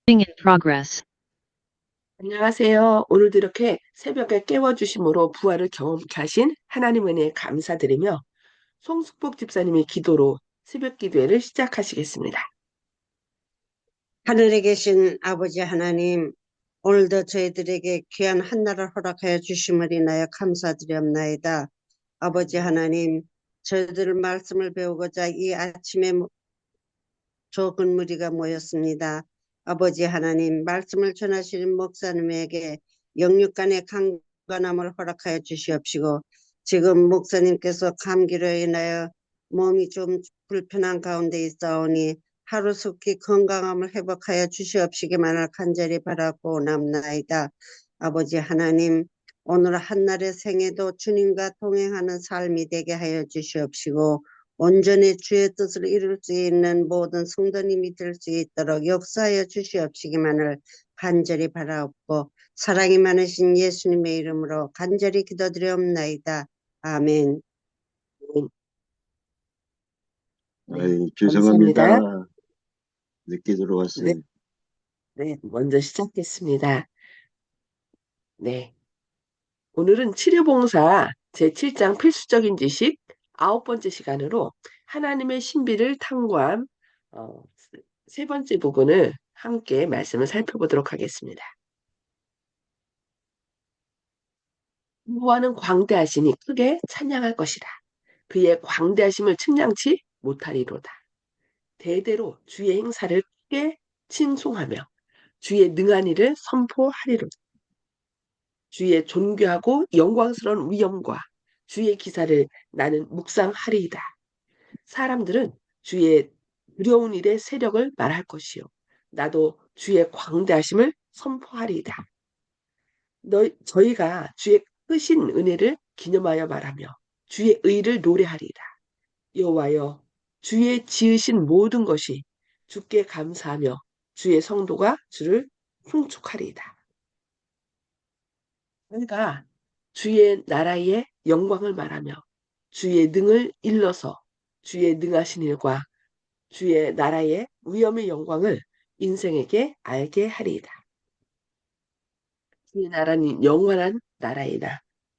in progress. 안녕하세요. 오늘도 이렇게 새벽에 깨워주심으로 부활을 경험케 하신 하나님 은혜에 감사드리며 송숙복 집사님의 기도로 새벽 기도회를 시작하시겠습니다. 하늘에 계신 아버지 하나님, 오늘도 저희들에게 귀한 한날을 허락하여 주심을 인하여 감사드리옵나이다. 아버지 하나님, 저희들 말씀을 배우고자 이 아침에 적은 무리가 모였습니다. 아버지 하나님, 말씀을 전하시는 목사님에게 영육간의 강건함을 허락하여 주시옵시고, 지금 목사님께서 감기로 인하여 몸이 좀 불편한 가운데 있사오니 하루속히 건강함을 회복하여 주시옵시기만을 간절히 바라고 남나이다. 아버지 하나님, 오늘 한날의 생애도 주님과 동행하는 삶이 되게 하여 주시옵시고, 온전히 주의 뜻을 이룰 수 있는 모든 성도님이 될 수 있도록 역사하여 주시옵시기만을 간절히 바라옵고, 사랑이 많으신 예수님의 이름으로 간절히 기도드리옵나이다. 아멘. 죄송합니다. 감사합니다. 늦게 들어왔어요. 네, 먼저 시작했습니다. 네, 오늘은 치료봉사 제7장 필수적인 지식 9번째 시간으로 하나님의 신비를 탐구한 세 번째 부분을 함께 말씀을 살펴보도록 하겠습니다. 여호와는 광대하시니 크게 찬양할 것이라. 그의 광대하심을 측량치 못하리로다. 대대로 주의 행사를 크게 칭송하며 주의 능한 일을 선포하리로다. 주의 존귀하고 영광스러운 위엄과 주의 기사를 나는 묵상하리이다. 사람들은 주의 두려운 일의 세력을 말할 것이요. 나도 주의 광대하심을 선포하리이다. 저희가 주의 크신 은혜를 기념하여 말하며 주의 의를 노래하리이다. 여호와여, 주의 지으신 모든 것이 주께 감사하며 주의 성도가 주를 송축하리이다. 저희가 주의 나라의 영광을 말하며 주의 능을 일러서 주의 능하신 일과 주의 나라의 위엄의 영광을 인생에게 알게 하리이다. 주의 나라는 영원한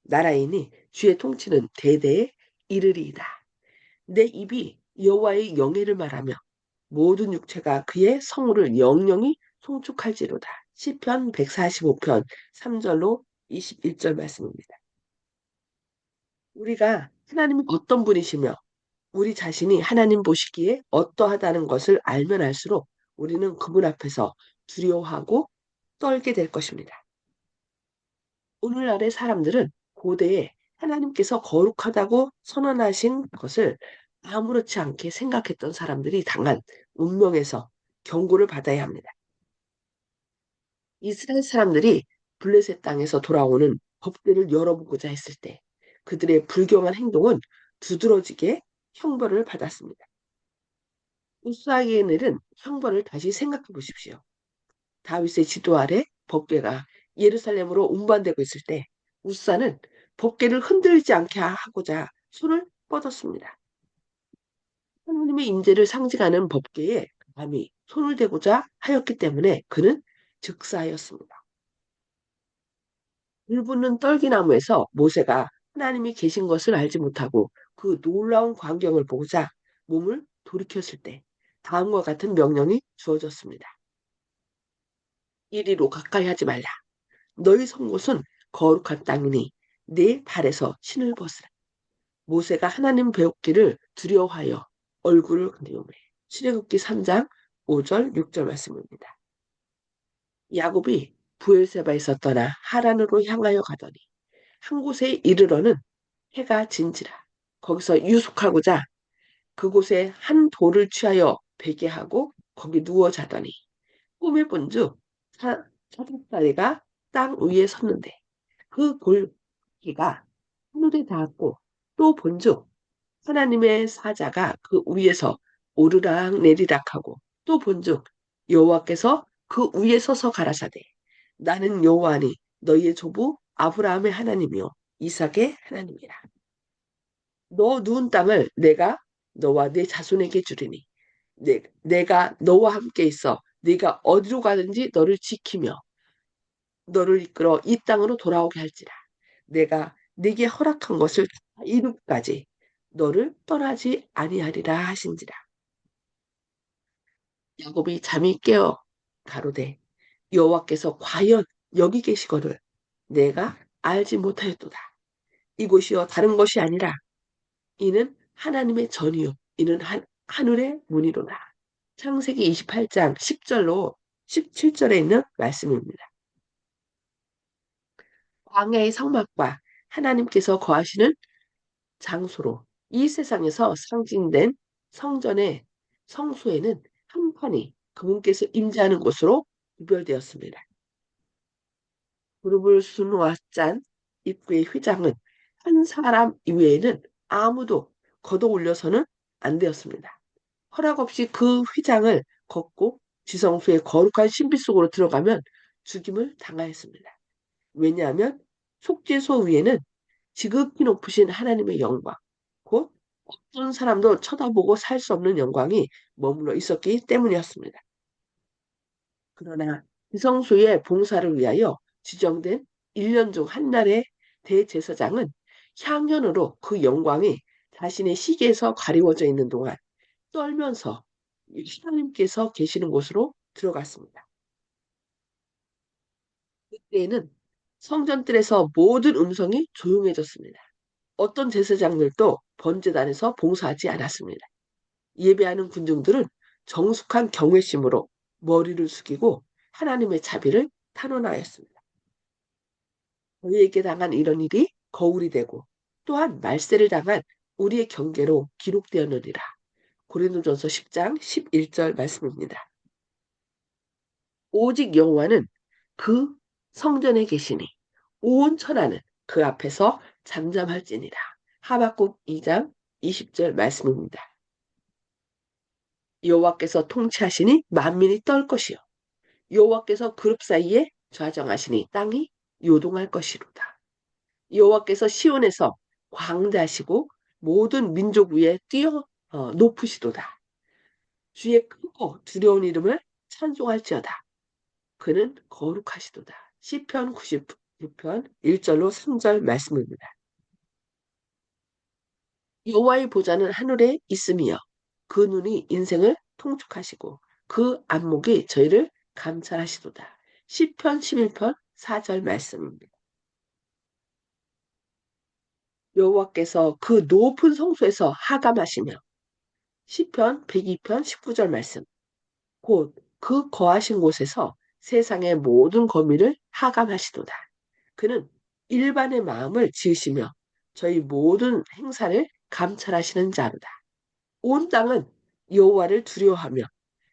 나라이니 주의 통치는 대대에 이르리이다. 내 입이 여호와의 영예를 말하며 모든 육체가 그의 성우를 영영히 송축할지로다. 시편 145편 3절로 21절 말씀입니다. 우리가 하나님이 어떤 분이시며 우리 자신이 하나님 보시기에 어떠하다는 것을 알면 알수록 우리는 그분 앞에서 두려워하고 떨게 될 것입니다. 오늘날의 사람들은 고대에 하나님께서 거룩하다고 선언하신 것을 아무렇지 않게 생각했던 사람들이 당한 운명에서 경고를 받아야 합니다. 이스라엘 사람들이 블레셋 땅에서 돌아오는 법궤를 열어보고자 했을 때 그들의 불경한 행동은 두드러지게 형벌을 받았습니다. 우스아의 일은 형벌을 다시 생각해 보십시오. 다윗의 지도 아래 법궤가 예루살렘으로 운반되고 있을 때 우사는 법궤를 흔들지 않게 하고자 손을 뻗었습니다. 하나님의 임재를 상징하는 법궤에 감히 손을 대고자 하였기 때문에 그는 즉사하였습니다. 불붙는 떨기나무에서 모세가 하나님이 계신 것을 알지 못하고 그 놀라운 광경을 보고자 몸을 돌이켰을 때 다음과 같은 명령이 주어졌습니다. 이리로 가까이 하지 말라. 너희 선 곳은 거룩한 땅이니 네 발에서 신을 벗으라. 모세가 하나님 배웠기를 두려워하여 얼굴을 근디오매. 출애굽기 3장 5절 6절 말씀입니다. 야곱이 부엘세바에서 떠나 하란으로 향하여 가더니 한 곳에 이르러는 해가 진지라. 거기서 유숙하고자 그곳에 한 돌을 취하여 베게 하고 거기 누워 자더니 꿈에 본즉 사닥다리가 땅 위에 섰는데 그 골기가 하늘에 닿았고 또 본즉 하나님의 사자가 그 위에서 오르락 내리락 하고 또 본즉 여호와께서 그 위에 서서 가라사대 나는 여호와니 너희의 조부 아브라함의 하나님이요 이삭의 하나님이라. 너 누운 땅을 내가 너와 네 자손에게 주리니 내가 너와 함께 있어 네가 어디로 가든지 너를 지키며 너를 이끌어 이 땅으로 돌아오게 할지라. 내가 네게 허락한 것을 다 이루기까지 너를 떠나지 아니하리라 하신지라. 야곱이 잠이 깨어 가로되 여호와께서 과연 여기 계시거늘 내가 알지 못하였도다. 이곳이요 다른 것이 아니라 이는 하나님의 전이요 이는 하늘의 문이로다. 창세기 28장 10절로 17절에 있는 말씀입니다. 광야의 성막과 하나님께서 거하시는 장소로 이 세상에서 상징된 성전의 성소에는 한 판이 그분께서 임재하는 곳으로 구별되었습니다. 무릎을 수놓아 짠 입구의 휘장은 한 사람 이외에는 아무도 걷어 올려서는 안 되었습니다. 허락 없이 그 휘장을 걷고 지성소의 거룩한 신비 속으로 들어가면 죽임을 당하였습니다. 왜냐하면 속죄소 위에는 지극히 높으신 하나님의 영광, 곧 어떤 사람도 쳐다보고 살 수 없는 영광이 머물러 있었기 때문이었습니다. 그러나 지성소의 봉사를 위하여 지정된 1년 중 한 날의 대제사장은 향연으로 그 영광이 자신의 시계에서 가리워져 있는 동안 떨면서 하나님께서 계시는 곳으로 들어갔습니다. 그때에는 성전뜰에서 모든 음성이 조용해졌습니다. 어떤 제사장들도 번제단에서 봉사하지 않았습니다. 예배하는 군중들은 정숙한 경외심으로 머리를 숙이고 하나님의 자비를 탄원하였습니다. 저희에게 당한 이런 일이 거울이 되고 또한 말세를 당한 우리의 경계로 기록되었느니라. 고린도전서 10장 11절 말씀입니다. 오직 여호와는 그 성전에 계시니 온 천하는 그 앞에서 잠잠할지니라. 하박국 2장 20절 말씀입니다. 여호와께서 통치하시니 만민이 떨 것이요 여호와께서 그룹 사이에 좌정하시니 땅이 요동할 것이로다. 여호와께서 시온에서 광대하시고 모든 민족 위에 뛰어 높으시도다. 주의 크고 두려운 이름을 찬송할지어다. 그는 거룩하시도다. 시편 96편 1절로 3절 말씀입니다. 여호와의 보좌는 하늘에 있음이여 그 눈이 인생을 통촉하시고 그 안목이 저희를 감찰하시도다. 시편 11편 4절 말씀입니다. 여호와께서 그 높은 성소에서 하감하시며 시편 102편 19절 말씀 곧 그 거하신 곳에서 세상의 모든 거민을 하감하시도다. 그는 일반의 마음을 지으시며 저희 모든 행사를 감찰하시는 자로다. 온 땅은 여호와를 두려워하며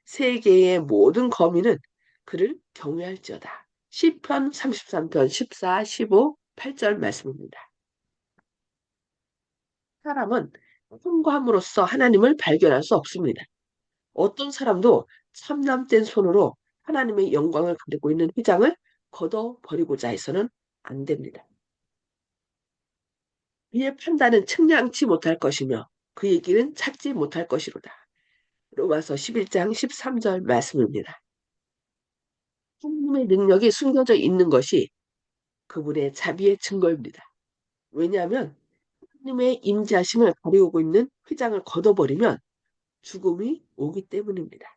세계의 모든 거민은 그를 경외할지어다. 시편 33편 14, 15, 8절 말씀입니다. 사람은 통과함으로써 하나님을 발견할 수 없습니다. 어떤 사람도 참남된 손으로 하나님의 영광을 가리고 있는 휘장을 걷어버리고자 해서는 안 됩니다. 그의 판단은 측량치 못할 것이며 그의 길은 찾지 못할 것이로다. 로마서 11장 13절 말씀입니다. 하나님의 능력이 숨겨져 있는 것이 그분의 자비의 증거입니다. 왜냐하면 하나님의 임재하심을 가리우고 있는 휘장을 걷어버리면 죽음이 오기 때문입니다.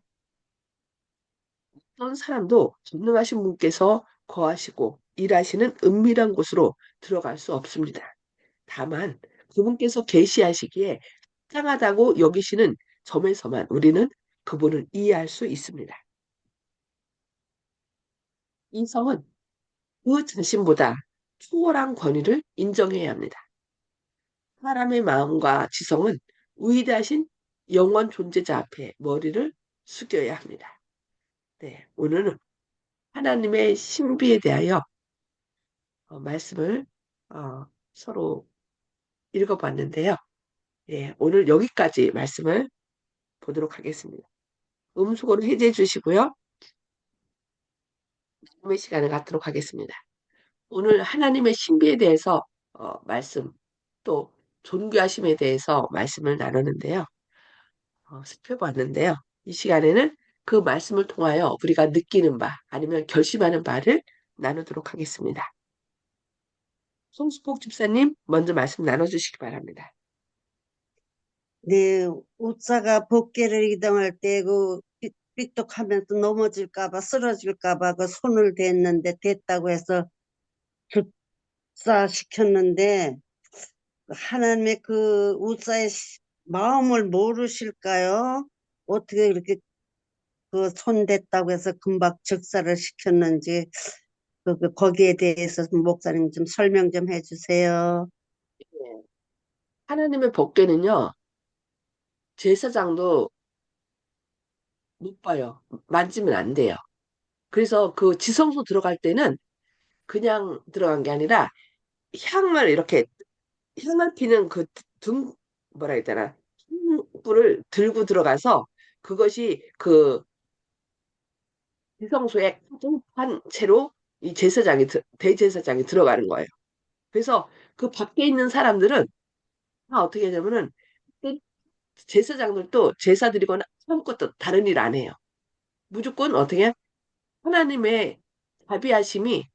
어떤 사람도 전능하신 분께서 거하시고 일하시는 은밀한 곳으로 들어갈 수 없습니다. 다만 그분께서 계시하시기에 합당하다고 여기시는 점에서만 우리는 그분을 이해할 수 있습니다. 이성은 그 자신보다 초월한 권위를 인정해야 합니다. 사람의 마음과 지성은 위대하신 영원 존재자 앞에 머리를 숙여야 합니다. 네, 오늘은 하나님의 신비에 대하여 말씀을 서로 읽어봤는데요. 예, 오늘 여기까지 말씀을 보도록 하겠습니다. 음수거를 해제해 주시고요. 다음의 시간을 갖도록 하겠습니다. 오늘 하나님의 신비에 대해서 말씀 또 존귀하심에 대해서 말씀을 나누는데요. 살펴봤는데요. 이 시간에는 그 말씀을 통하여 우리가 느끼는 바 아니면 결심하는 바를 나누도록 하겠습니다. 송수복 집사님 먼저 말씀 나눠주시기 바랍니다. 네, 우사가 복개를 이동할 때 그 삐뚝하면서 넘어질까봐 쓰러질까봐 그 손을 댔는데 됐다고 해서 급사시켰는데 하나님의 그 우사의 마음을 모르실까요? 어떻게 이렇게 그 손 댔다고 해서 금방 즉사를 시켰는지 거기에 대해서 목사님 좀 설명 좀 해주세요. 예. 하나님의 법궤는요, 제사장도 못 봐요. 만지면 안 돼요. 그래서 그 지성소 들어갈 때는 그냥 들어간 게 아니라 향을 이렇게 향을 피는 그 등, 뭐라 해야 되나, 불을 들고 들어가서 그것이 그 지성소에 가득한 채로 이 대제사장이 들어가는 거예요. 그래서 그 밖에 있는 사람들은 다 어떻게 하냐면은 그 제사장들도 제사 드리거나 아무것도 다른 일 안 해요. 무조건 어떻게 해? 하나님의 자비하심이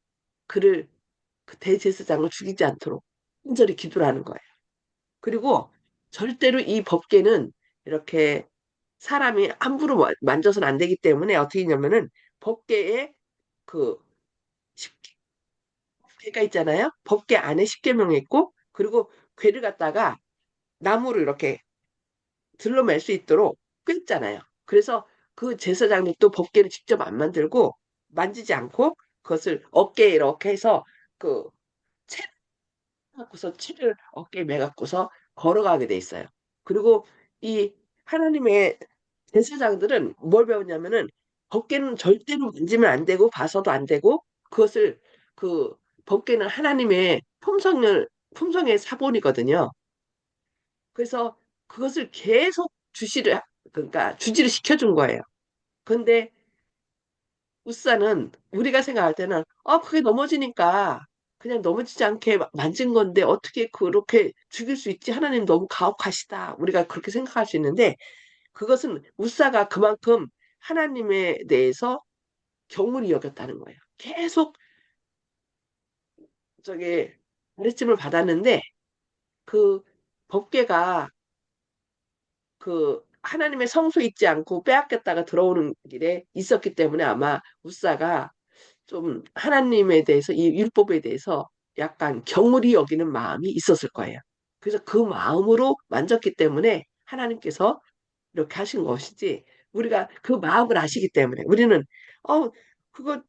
그를 그 대제사장을 죽이지 않도록 간절히 기도를 하는 거예요. 그리고 절대로 이 법궤는 이렇게 사람이 함부로 만져서는 안 되기 때문에 어떻게 했냐면은 법궤에 그 십계가 있잖아요. 법궤 안에 십계명이 있고 그리고 궤를 갖다가 나무를 이렇게 들러맬 수 있도록 꿰잖아요. 그래서 그 제사장님도 법궤를 직접 안 만들고 만지지 않고 그것을 어깨에 이렇게 해서 그 갖고서 치를 어깨에 매갖고서 걸어가게 돼 있어요. 그리고 이 하나님의 제사장들은 뭘 배웠냐면은 법궤는 절대로 만지면 안 되고 봐서도 안 되고 그것을 그 법궤는 하나님의 품성의 사본이거든요. 그래서 그것을 계속 그러니까 주지를 시켜준 거예요. 근데 우사는 우리가 생각할 때는 그게 넘어지니까 그냥 넘어지지 않게 만진 건데 어떻게 그렇게 죽일 수 있지? 하나님 너무 가혹하시다. 우리가 그렇게 생각할 수 있는데 그것은 우사가 그만큼 하나님에 대해서 경홀히 여겼다는 거예요. 계속 저기 가르침을 받았는데 그 법궤가 그 하나님의 성소에 있지 않고 빼앗겼다가 들어오는 길에 있었기 때문에 아마 우사가 좀 하나님에 대해서 이 율법에 대해서 약간 경홀히 여기는 마음이 있었을 거예요. 그래서 그 마음으로 만졌기 때문에 하나님께서 이렇게 하신 것이지 우리가 그 마음을 아시기 때문에 우리는 그거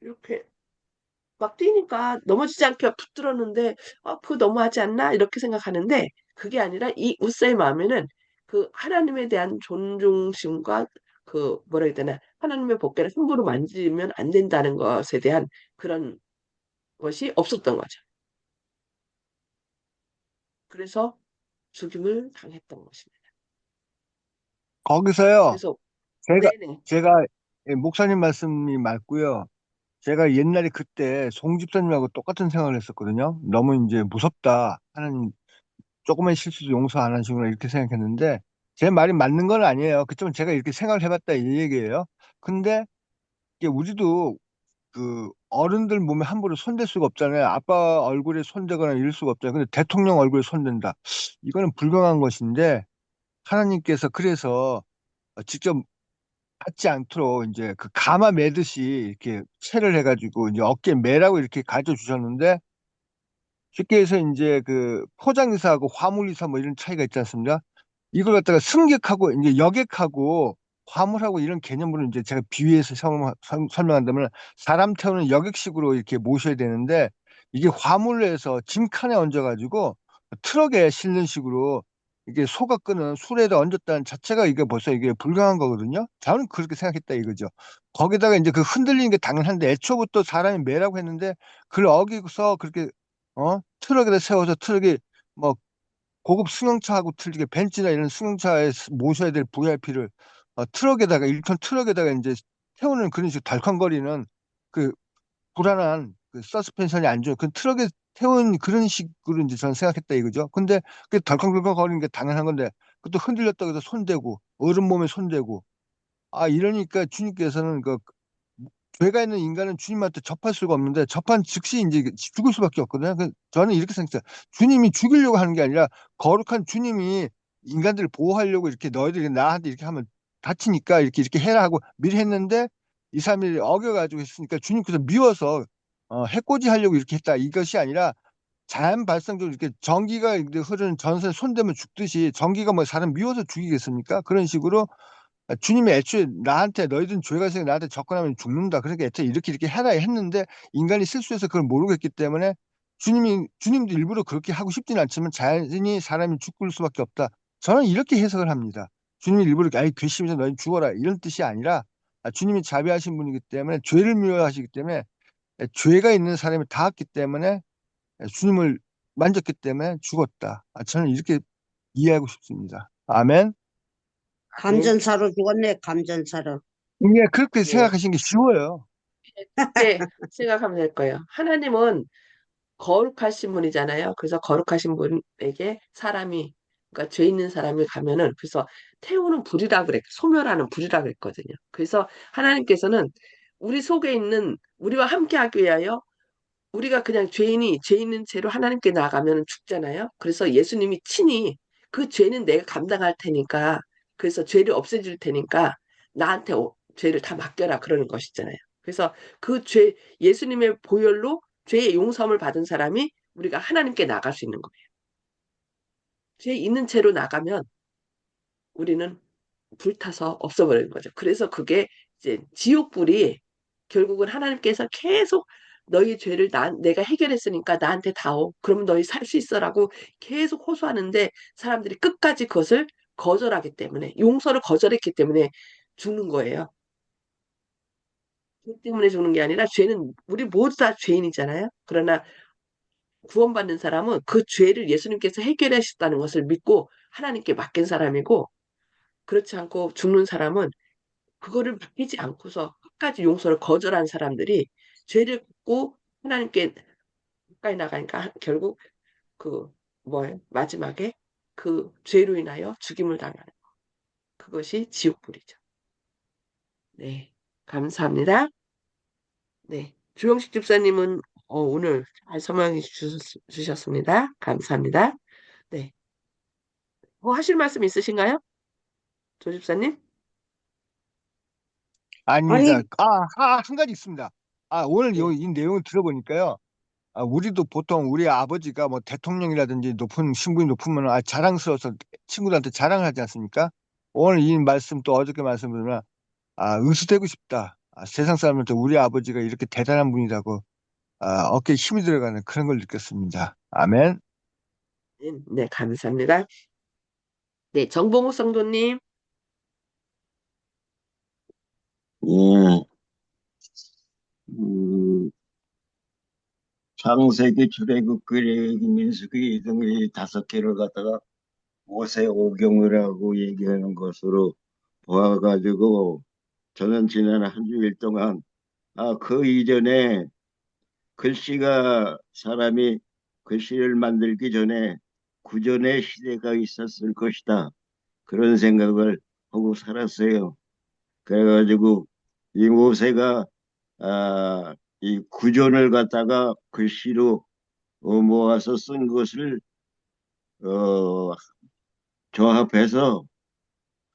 이렇게 막 뛰니까 넘어지지 않게 붙들었는데 그거 너무하지 않나 이렇게 생각하는데 그게 아니라 이 우사의 마음에는 그 하나님에 대한 존중심과 그 뭐라 해야 되나 하나님의 법궤를 함부로 만지면 안 된다는 것에 대한 그런 것이 없었던 거죠. 그래서 죽임을 당했던 것입니다. 거기서요, 그래서 제가, 네네. 제가, 목사님 말씀이 맞고요. 제가 옛날에 그때 송 집사님하고 똑같은 생각을 했었거든요. 너무 이제 무섭다. 하나님 조금의 실수도 용서 안 하시구나 이렇게 생각했는데 제 말이 맞는 건 아니에요. 그좀 제가 이렇게 생각을 해봤다 이 얘기예요. 근데 이게 우리도 그 어른들 몸에 함부로 손댈 수가 없잖아요. 아빠 얼굴에 손대거나 이럴 수가 없잖아요. 근데 대통령 얼굴에 손댄다. 이거는 불경한 것인데 하나님께서 그래서 직접 닿지 않도록 이제 그 가마 매듯이 이렇게 채를 해가지고 이제 어깨에 매라고 이렇게 가르쳐 주셨는데 쉽게 해서 이제 그 포장이사하고 화물이사 뭐 이런 차이가 있지 않습니까? 이걸 갖다가 승객하고 이제 여객하고 화물하고 이런 개념으로 이제 제가 비유해서 설명한다면 사람 태우는 여객식으로 이렇게 모셔야 되는데 이게 화물로 해서 짐칸에 얹어가지고 트럭에 실는 식으로 이게 소가 끄는 수레에다 얹었다는 자체가 이게 벌써 이게 불가한 거거든요. 저는 그렇게 생각했다 이거죠. 거기다가 이제 그 흔들리는 게 당연한데 애초부터 사람이 매라고 했는데 그걸 어기고서 그렇게 트럭에다 세워서 트럭이 뭐 고급 승용차하고 틀리게 벤츠나 이런 승용차에 모셔야 될 VIP를 트럭에다가 1톤 트럭에다가 이제 태우는 그런 식으로 덜컹거리는 그 불안한 그 서스펜션이 안 좋은 그 트럭에 태운 그런 식으로 이제 저는 생각했다 이거죠. 근데 그 덜컹덜컹 거리는 게 당연한 건데 그것도 흔들렸다고 해서 손대고 어른 몸에 손대고 이러니까 주님께서는 죄가 있는 인간은 주님한테 접할 수가 없는데 접한 즉시 이제 죽을 수밖에 없거든요. 저는 이렇게 생각해요. 주님이 죽이려고 하는 게 아니라 거룩한 주님이 인간들을 보호하려고 이렇게 너희들이 나한테 이렇게 하면 다치니까 이렇게 해라 하고 미리 했는데 이 사람들이 어겨가지고 했으니까 주님께서 미워서 해코지 하려고 이렇게 했다. 이것이 아니라 자연 발생적으로 이렇게 전기가 이렇게 흐르는 전선에 손대면 죽듯이 전기가 뭐 사람 미워서 죽이겠습니까? 그런 식으로 주님이 애초에 나한테 너희들은 죄가 있으니 나한테 접근하면 죽는다. 그러니까 애초에 이렇게 해라 했는데 인간이 실수해서 그걸 모르고 했기 때문에 주님도 일부러 그렇게 하고 싶지는 않지만 자연히 사람이 죽을 수밖에 없다. 저는 이렇게 해석을 합니다. 주님이 일부러 아이 괘씸해서 너희 죽어라 이런 뜻이 아니라 주님이 자비하신 분이기 때문에 죄를 미워하시기 때문에 죄가 있는 사람이 닿았기 때문에 주님을 만졌기 때문에 죽었다. 저는 이렇게 이해하고 싶습니다. 아멘. 네, 감전사로 죽었네, 감전사로. 예, 그렇게 예. 생각하시는 게 쉬워요. 그렇게 생각하면 될 거예요. 하나님은 거룩하신 분이잖아요. 그래서 거룩하신 분에게 사람이, 그러니까 죄 있는 사람이 가면은, 그래서 태우는 불이라 그랬, 소멸하는 불이라 그랬거든요. 그래서 하나님께서는 우리 속에 있는, 우리와 함께 하기 위하여 우리가 그냥 죄 있는 채로 하나님께 나가면 죽잖아요. 그래서 예수님이 친히 그 죄는 내가 감당할 테니까, 그래서 죄를 없애줄 테니까 나한테 죄를 다 맡겨라 그러는 것이잖아요. 그래서 그 예수님의 보혈로 죄의 용서함을 받은 사람이 우리가 하나님께 나갈 수 있는 거예요. 죄 있는 채로 나가면 우리는 불타서 없어버리는 거죠. 그래서 그게 이제 지옥불이 결국은 하나님께서 계속 너희 죄를 내가 해결했으니까 나한테 다오. 그러면 너희 살 수 있어라고 계속 호소하는데 사람들이 끝까지 그것을 거절하기 때문에 용서를 거절했기 때문에 죽는 거예요. 죄 때문에 죽는 게 아니라 죄는 우리 모두 다 죄인이잖아요. 그러나 구원받는 사람은 그 죄를 예수님께서 해결하셨다는 것을 믿고 하나님께 맡긴 사람이고 그렇지 않고 죽는 사람은 그거를 맡기지 않고서 끝까지 용서를 거절한 사람들이 죄를 짓고 하나님께 가까이 나가니까 결국 그 뭐예요? 마지막에 그 죄로 인하여 죽임을 당하는 그것이 지옥불이죠. 네, 감사합니다. 네, 주영식 집사님은 오늘 잘 설명해 주셨습니다. 감사합니다. 네, 하실 말씀 있으신가요? 조 집사님? 아닙니다. 아니, 한 가지 있습니다. 오늘 네, 이 내용을 들어보니까요. 우리도 보통 우리 아버지가 뭐 대통령이라든지 높은 신분이 높으면 자랑스러워서 친구들한테 자랑을 하지 않습니까? 오늘 이 말씀 또 어저께 말씀 들으면 의수되고 싶다. 세상 사람한테 우리 아버지가 이렇게 대단한 분이라고 어깨에 힘이 들어가는 그런 걸 느꼈습니다. 아멘. 네, 감사합니다. 네, 정봉호 성도님. 예, 음, 창세기, 출애굽기, 민수기 등이 5개를 갖다가 모세오경이라고 얘기하는 것으로 보아가지고 저는 지난 한 주일 동안 그 이전에 사람이 글씨를 만들기 전에 구전의 시대가 있었을 것이다. 그런 생각을 하고 살았어요. 그래가지고 이 모세가 이 구전을 갖다가 글씨로 모아서 쓴 것을 어, 조합해서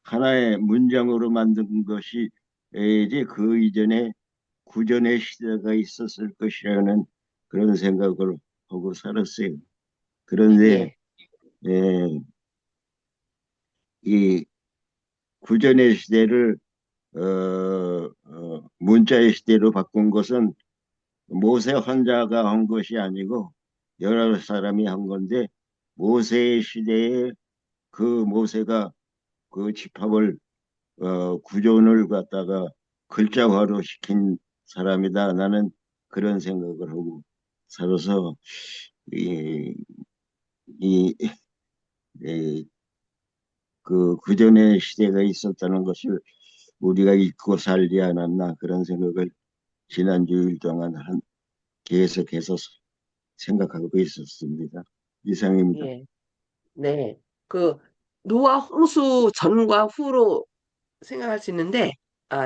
하나의 문장으로 만든 것이 이제 그 이전에 구전의 시대가 있었을 것이라는 그런 생각을 하고 살았어요. 그런데 예, 예, 이 구전의 시대를 문자의 시대로 바꾼 것은 모세 혼자가 한 것이 아니고 여러 사람이 한 건데 모세의 시대에 그 모세가 그 집합을 구전을 갖다가 글자화로 시킨 사람이다. 나는 그런 생각을 하고 살아서 이, 이, 이, 그 구전의 시대가 있었다는 것을 우리가 잊고 살지 않았나 그런 생각을 지난 주일 동안 계속해서 생각하고 있었습니다. 이상입니다. 예, 네. 그 노아 홍수 전과 후로 생각할 수 있는데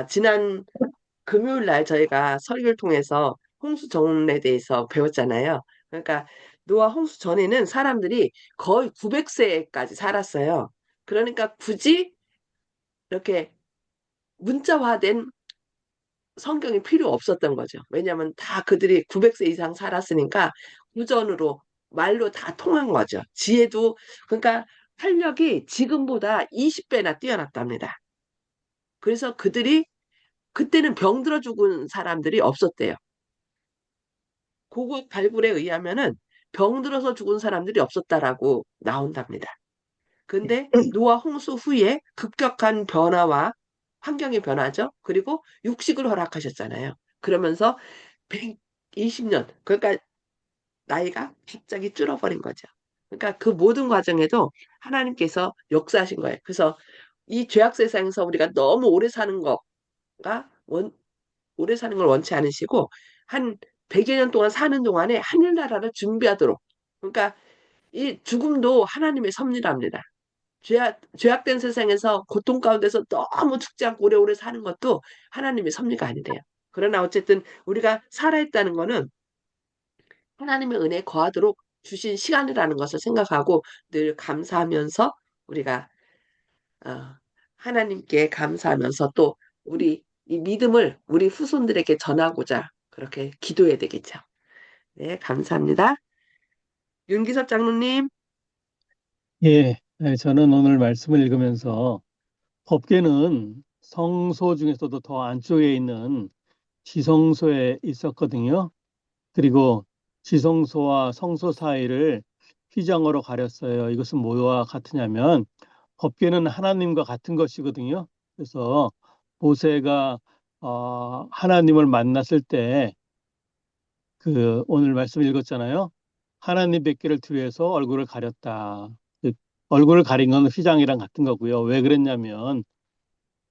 지난 금요일 날 저희가 설교를 통해서 홍수 전에 대해서 배웠잖아요. 그러니까 노아 홍수 전에는 사람들이 거의 900세까지 살았어요. 그러니까 굳이 이렇게 문자화된 성경이 필요 없었던 거죠. 왜냐하면 다 그들이 900세 이상 살았으니까 구전으로 말로 다 통한 거죠. 지혜도 그러니까 활력이 지금보다 20배나 뛰어났답니다. 그래서 그들이 그때는 병들어 죽은 사람들이 없었대요. 고고 발굴에 의하면은 병들어서 죽은 사람들이 없었다라고 나온답니다. 근데 노아 홍수 후에 급격한 변화와 환경의 변화죠. 그리고 육식을 허락하셨잖아요. 그러면서 120년, 그러니까 나이가 갑자기 줄어버린 거죠. 그러니까 그 모든 과정에도 하나님께서 역사하신 거예요. 그래서 이 죄악 세상에서 우리가 너무 오래 사는 거가 오래 사는 걸 원치 않으시고 한 100여 년 동안 사는 동안에 하늘나라를 준비하도록. 그러니까 이 죽음도 하나님의 섭리랍니다. 죄악된 세상에서 고통 가운데서 너무 죽지 않고 오래오래 사는 것도 하나님의 섭리가 아니래요. 그러나 어쨌든 우리가 살아있다는 거는 하나님의 은혜에 거하도록 주신 시간이라는 것을 생각하고 늘 감사하면서 우리가 어, 하나님께 감사하면서 또 우리 이 믿음을 우리 후손들에게 전하고자 그렇게 기도해야 되겠죠. 네, 감사합니다. 윤기섭 장로님. 예, 저는 오늘 말씀을 읽으면서 법궤는 성소 중에서도 더 안쪽에 있는 지성소에 있었거든요. 그리고 지성소와 성소 사이를 휘장으로 가렸어요. 이것은 뭐와 같으냐면 법궤는 하나님과 같은 것이거든요. 그래서 모세가 하나님을 만났을 때 그 오늘 말씀 읽었잖아요. 하나님 뵙기를 두려워서 얼굴을 가렸다. 그 얼굴을 가린 건 휘장이랑 같은 거고요. 왜 그랬냐면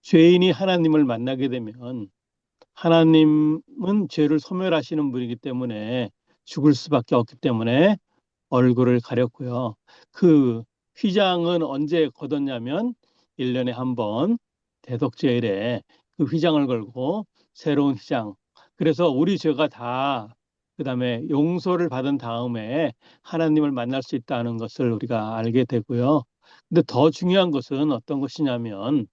죄인이 하나님을 만나게 되면 하나님은 죄를 소멸하시는 분이기 때문에 죽을 수밖에 없기 때문에 얼굴을 가렸고요. 그 휘장은 언제 걷었냐면 1년에 한 번 대속죄일에 그 휘장을 걸고 새로운 휘장. 그래서 우리 죄가 다 그다음에 용서를 받은 다음에 하나님을 만날 수 있다는 것을 우리가 알게 되고요. 근데 더 중요한 것은 어떤 것이냐면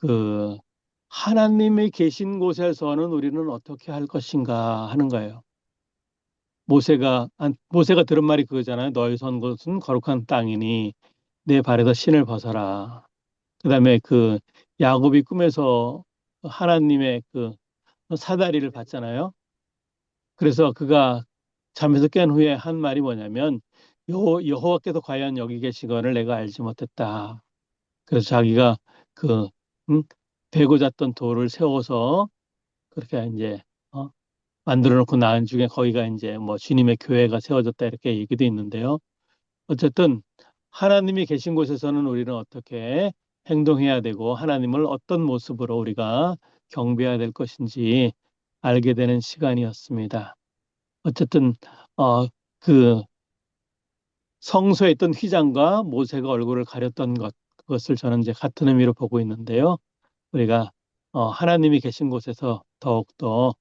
그 하나님이 계신 곳에서는 우리는 어떻게 할 것인가 하는 거예요. 모세가 들은 말이 그거잖아요. 너희 선 곳은 거룩한 땅이니 내 발에서 신을 벗어라. 그다음에 그 야곱이 꿈에서 하나님의 그 사다리를 봤잖아요. 그래서 그가 잠에서 깬 후에 한 말이 뭐냐면 여호와께서 과연 여기 계시거를 내가 알지 못했다. 그래서 자기가 그 음, 베고 잤던 돌을 세워서 그렇게 이제 만들어 놓고 나은 중에 거기가 이제 뭐 주님의 교회가 세워졌다 이렇게 얘기도 있는데요. 어쨌든 하나님이 계신 곳에서는 우리는 어떻게 행동해야 되고 하나님을 어떤 모습으로 우리가 경배해야 될 것인지 알게 되는 시간이었습니다. 어쨌든 그 성소에 있던 휘장과 모세가 얼굴을 가렸던 그것을 저는 이제 같은 의미로 보고 있는데요. 우리가 하나님이 계신 곳에서 더욱더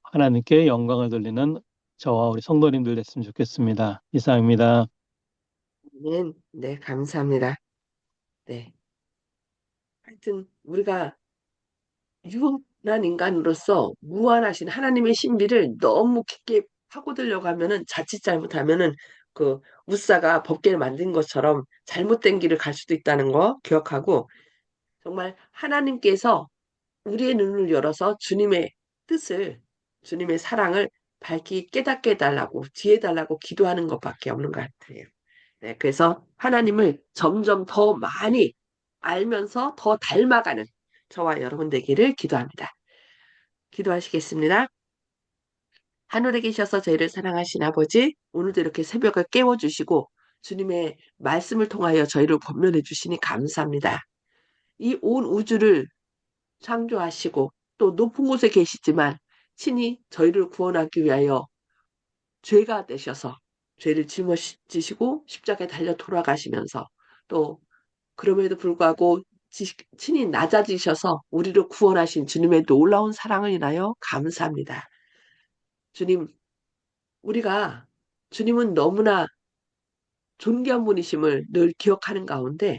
하나님께 영광을 돌리는 저와 우리 성도님들 됐으면 좋겠습니다. 이상입니다. 네, 네, 감사합니다. 네. 하여튼 우리가 유한한 인간으로서 무한하신 하나님의 신비를 너무 깊게 파고들려고 하면은 자칫 잘못하면은 그 무사가 법계를 만든 것처럼 잘못된 길을 갈 수도 있다는 거 기억하고 정말 하나님께서 우리의 눈을 열어서 주님의 뜻을 주님의 사랑을 밝히 깨닫게 해달라고 지혜 달라고 기도하는 것밖에 없는 것 같아요. 네, 그래서 하나님을 점점 더 많이 알면서 더 닮아가는 저와 여러분 되기를 기도합니다. 기도하시겠습니다. 하늘에 계셔서 저희를 사랑하신 아버지, 오늘도 이렇게 새벽을 깨워주시고 주님의 말씀을 통하여 저희를 권면해 주시니 감사합니다. 이 온 우주를 창조하시고 또 높은 곳에 계시지만 친히 저희를 구원하기 위하여 죄가 되셔서 죄를 짊어지시고 십자가에 달려 돌아가시면서 또 그럼에도 불구하고 친히 낮아지셔서 우리를 구원하신 주님의 놀라운 사랑을 인하여 감사합니다. 주님, 우리가 주님은 너무나 존귀한 분이심을 늘 기억하는 가운데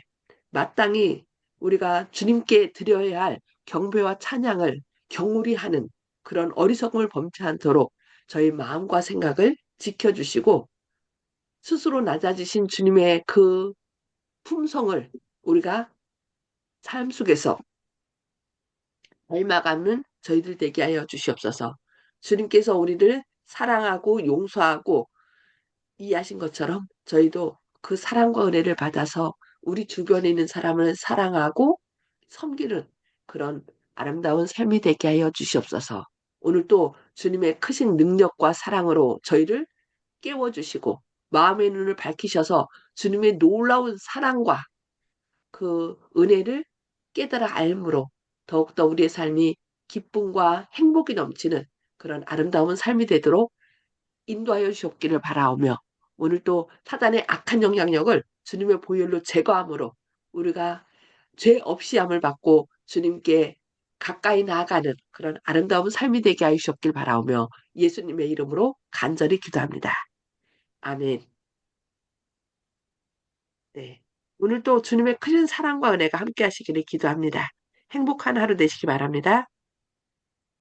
마땅히 우리가 주님께 드려야 할 경배와 찬양을 경홀히 하는 그런 어리석음을 범치 않도록 저희 마음과 생각을 지켜주시고 스스로 낮아지신 주님의 그 품성을 우리가 삶 속에서 닮아가는 저희들 되게 하여 주시옵소서. 주님께서 우리를 사랑하고 용서하고 이해하신 것처럼 저희도 그 사랑과 은혜를 받아서 우리 주변에 있는 사람을 사랑하고 섬기는 그런 아름다운 삶이 되게 하여 주시옵소서. 오늘 또 주님의 크신 능력과 사랑으로 저희를 깨워주시고 마음의 눈을 밝히셔서 주님의 놀라운 사랑과 그 은혜를 깨달아 알므로 더욱더 우리의 삶이 기쁨과 행복이 넘치는 그런 아름다운 삶이 되도록 인도하여 주옵기를 바라오며 오늘 또 사단의 악한 영향력을 주님의 보혈로 제거함으로 우리가 죄 없이 함을 받고 주님께 가까이 나아가는 그런 아름다운 삶이 되게 하여 주옵길 바라오며 예수님의 이름으로 간절히 기도합니다. 아멘. 네. 오늘 또 주님의 큰 사랑과 은혜가 함께 하시기를 기도합니다. 행복한 하루 되시기 바랍니다.